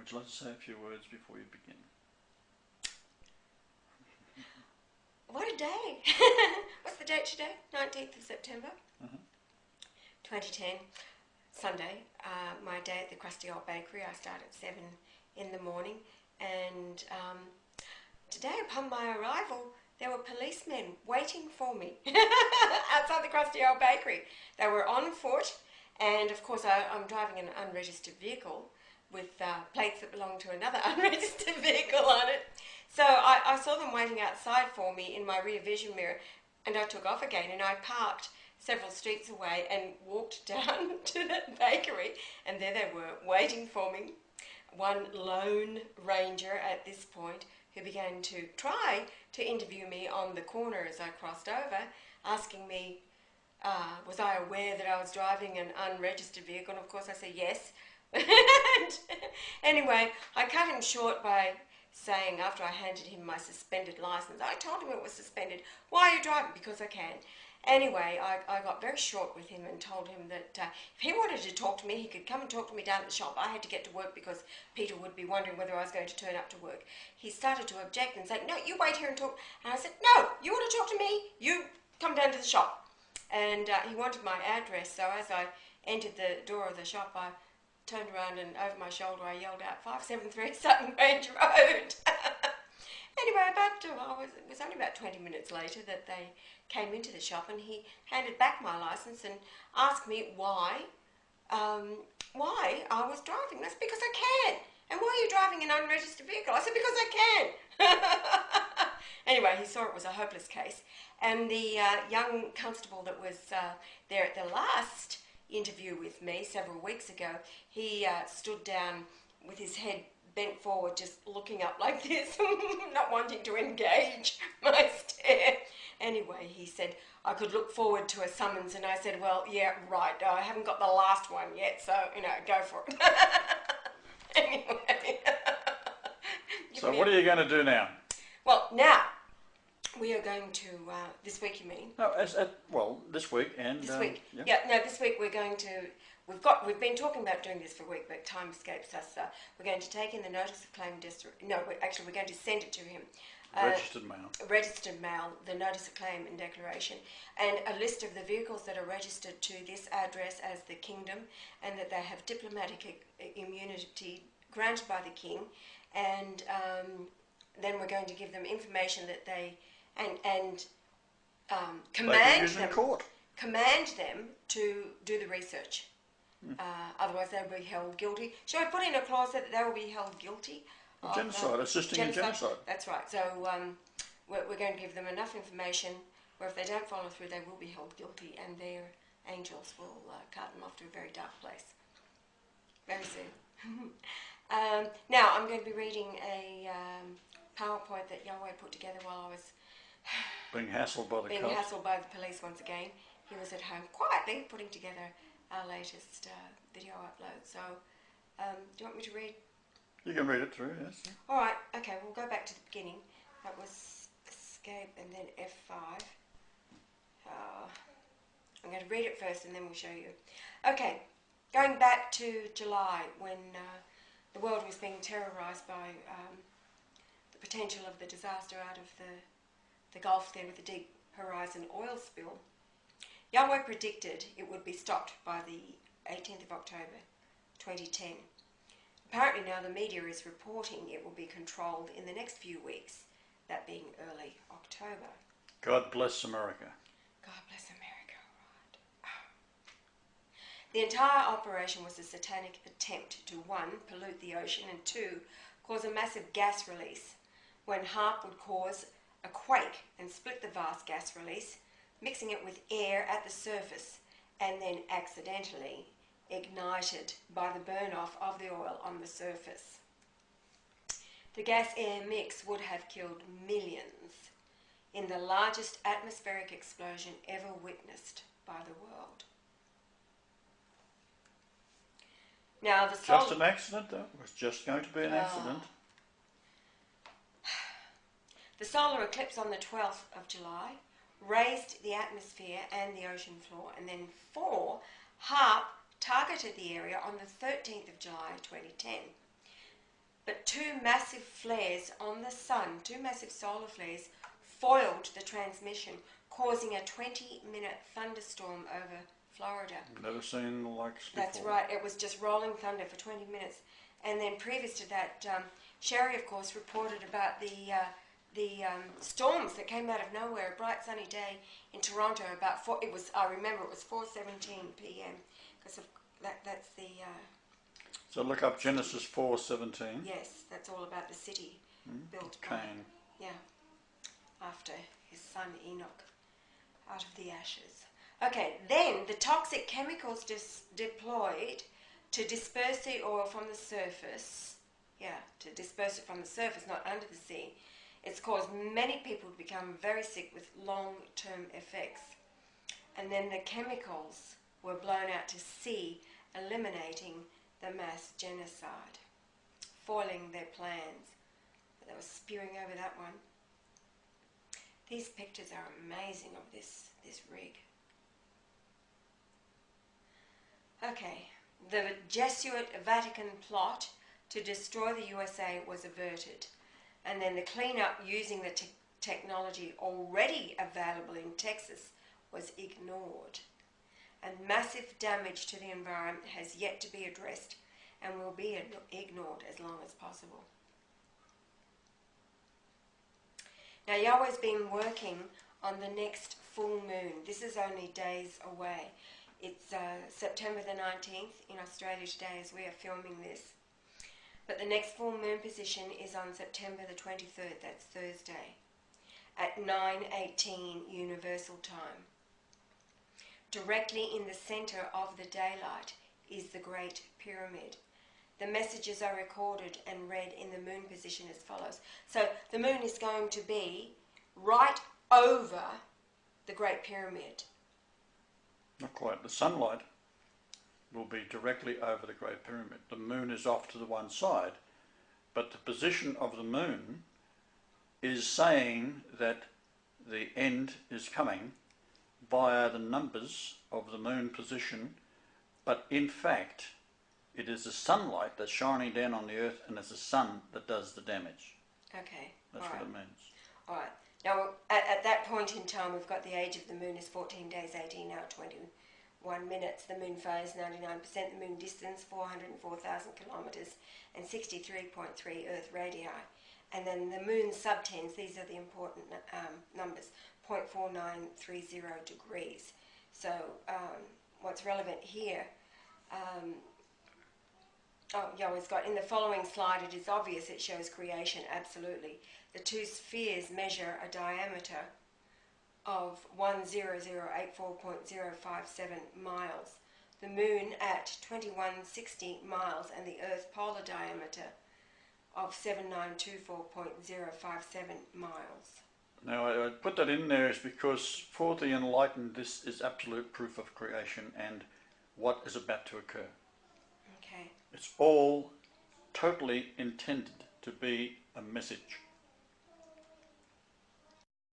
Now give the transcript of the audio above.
would you like to say a few words before you begin? What a day! What's the date today? 19th of September, 2010, Sunday. My day at the Crusty Old Bakery. I start at 7 in the morning, and today, upon my arrival, there were policemen waiting for me outside the Crusty Old Bakery. They were on foot, and of course I'm driving an unregistered vehicle with plates that belong to another unregistered vehicle on it. So I saw them waiting outside for me in my rear vision mirror, and I took off again, and I parked several streets away and walked down to the bakery, and there they were waiting for me. One lone ranger at this point who began to try to interview me on the corner as I crossed over, asking me, was I aware that I was driving an unregistered vehicle? And of course I said yes. Anyway, I cut him short by saying, after I handed him my suspended license, I told him it was suspended. Why are you driving? Because I can. Anyway, I got very short with him and told him that if he wanted to talk to me, he could come and talk to me down at the shop. I had to get to work because Peter would be wondering whether I was going to turn up to work. He started to object and say, no, you wait here and talk. And I said, no, you want to talk to me? You come down to the shop. And he wanted my address, so as I entered the door of the shop, I turned around and over my shoulder I yelled out 573 Sutton Grange Road. Anyway, it was only about 20 minutes later that they came into the shop, and he handed back my license and asked me why I was driving. That's because I can. And why are you driving an unregistered vehicle? I said, because I can. Anyway, he saw it was a hopeless case, and the young constable that was there at the last interview with me several weeks ago, he stood down with his head bent forward, just looking up like this, not wanting to engage my stare. Anyway, he said, I could look forward to a summons, and I said, well, yeah, right, I haven't got the last one yet, so, go for it. Anyway. So what are you going to do now? Well, now, we are going to, this week you mean? No, this week and... This week. Yeah, This week we're going to... We've been talking about doing this for a week, but time escapes us. We're going to take in the notice of claim... we're going to send it to him. Registered mail, the notice of claim and declaration, and a list of the vehicles that are registered to this address as the Kingdom, and that they have diplomatic immunity granted by the King, and then we're going to give them information that they... and command them to do the research. Otherwise they will be held guilty. Shall I put in a clause that they will be held guilty? Genocide, assisting in genocide. That's right. So we're going to give them enough information where if they don't follow through, they will be held guilty, and their angels will cart them off to a very dark place very soon. Now I'm going to be reading a PowerPoint that Yahweh put together while I was being hassled by the being hassled by the police once again. He was at home quietly putting together our latest video upload. So, do you want me to read? You can read it through, yes. All right. Okay, we'll go back to the beginning. That was escape and then F5. I'm going to read it first and then we'll show you. Okay, going back to July when the world was being terrorised by the potential of the disaster out of the Gulf there with the Deep Horizon oil spill, Yahweh predicted it would be stopped by the 18th of October 2010. Apparently now the media is reporting it will be controlled in the next few weeks, that being early October. God bless America. God bless America, right. The entire operation was a satanic attempt to 1, pollute the ocean, and 2, cause a massive gas release, when HAARP would cause a quake and split the vast gas release, mixing it with air at the surface, and then accidentally ignited by the burn-off of the oil on the surface. The gas-air mix would have killed millions in the largest atmospheric explosion ever witnessed by the world. Now, just an accident, though. It was just going to be an accident. The solar eclipse on the 12th of July raised the atmosphere and the ocean floor, and then 4, HAARP targeted the area on the 13th of July 2010. but two massive flares on the sun, two massive solar flares, foiled the transmission, causing a 20-minute thunderstorm over Florida. Never seen the likes before. That's right. It was just rolling thunder for 20 minutes. And then previous to that, Sherry, of course, reported about the storms that came out of nowhere. A bright sunny day in Toronto. I remember it was 4:17 p.m. because that's the. So look up Genesis 4:17. Yes, that's all about the city built by Cain. after his son Enoch out of the ashes. Okay, then the toxic chemicals deployed to disperse the oil from the surface. To disperse it from the surface, not under the sea. It's caused many people to become very sick with long-term effects. And then the chemicals were blown out to sea, eliminating the mass genocide, foiling their plans. But they were spewing over that one. These pictures are amazing of this rig. Okay, the Jesuit Vatican plot to destroy the USA was averted, and then the cleanup using the technology already available in Texas was ignored. And massive damage to the environment has yet to be addressed and will be ignored as long as possible. Now Yahweh's been working on the next full moon. This is only days away. It's September the 19th in Australia today as we are filming this. But the next full moon position is on September the 23rd, that's Thursday, at 9:18 Universal Time. Directly in the centre of the daylight is the Great Pyramid. The messages are recorded and read in the moon position as follows. So the moon is going to be right over the Great Pyramid. Not quite. The sunlight will be directly over the Great Pyramid. The moon is off to the one side, but the position of the moon is saying that the end is coming via the numbers of the moon position, but in fact it is the sunlight that's shining down on the earth, and it's the sun that does the damage. Okay. That's what it means. All right. Now, at that point in time, we've got the age of the moon is 14 days, 18 hours, 21 minutes. The moon phase, 99%. The moon distance, 404,000 kilometres and 63.3 Earth radii. And then the moon subtens, these are the important numbers, 0.4930 degrees. So what's relevant here, Yahweh's got, in the following slide, it is obvious it shows creation, absolutely. The two spheres measure a diameter of 1084.057 miles. The moon at 2160 miles and the Earth polar diameter of 7924.057 miles. Now I put that in there is because for the enlightened this is absolute proof of creation and what is about to occur. Okay. It's all totally intended to be a message.